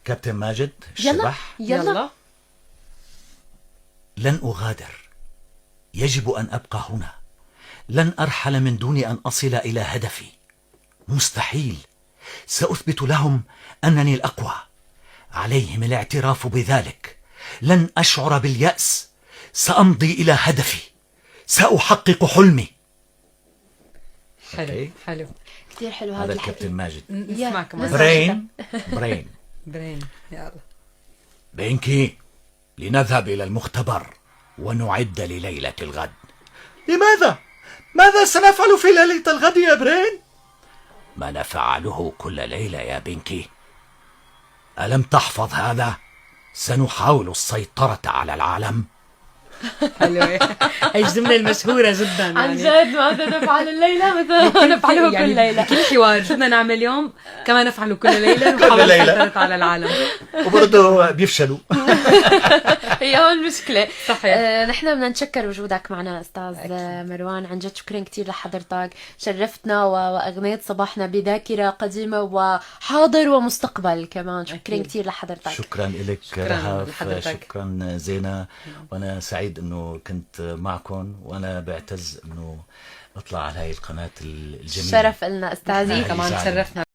كابتن ماجد يلا الشبح. يلا. لن أغادر، يجب أن أبقى هنا، لن أرحل من دون أن أصل إلى هدفي. مستحيل، سأثبت لهم أنني الأقوى، عليهم الاعتراف بذلك. لن أشعر باليأس، سأمضي إلى هدفي، سأحقق حلمي. حلو أوكي. حلو. كثير حلو هذا هذا الكابتن الحكي. ماجد. نسمع كمان. لسه برين برين برين يلا. بينكي، لنذهب إلى المختبر ونعد لليلة الغد. لماذا؟ ماذا سنفعل في ليلة الغد يا برين؟ ما نفعله كل ليلة يا بينكي. ألم تحفظ هذا؟ سنحاول السيطرة على العالم. حلوة. هي الجملة المشهورة جدا عن يعني. جد ماذا نفعل الليلة مثل نفعله يعني كل ليلة. بكل حوار شو بدنا نعمل اليوم كمان نفعله كل ليلة ونحاول ليلة. نسيطر على العالم. وبرضه بيفشلوا. هي هون المشكلة. صحيح. نحن بدنا نشكر وجودك معنا أستاذ مروان، عن جد شكرا كتير لحضرتك، شرفتنا وأغنيت صباحنا بذاكرة قديمة وحاضر ومستقبل كمان. شكرا أكيد. كتير لحضرتك. شكرا لك شكراً رهف، لحضرتك. شكرا زينة، وأنا سعيد أنه كنت معكم، وأنا بعتز أنه أطلع على هاي القناة الجميلة. شرف لنا أستاذي. كمان يسعدني. تشرفنا.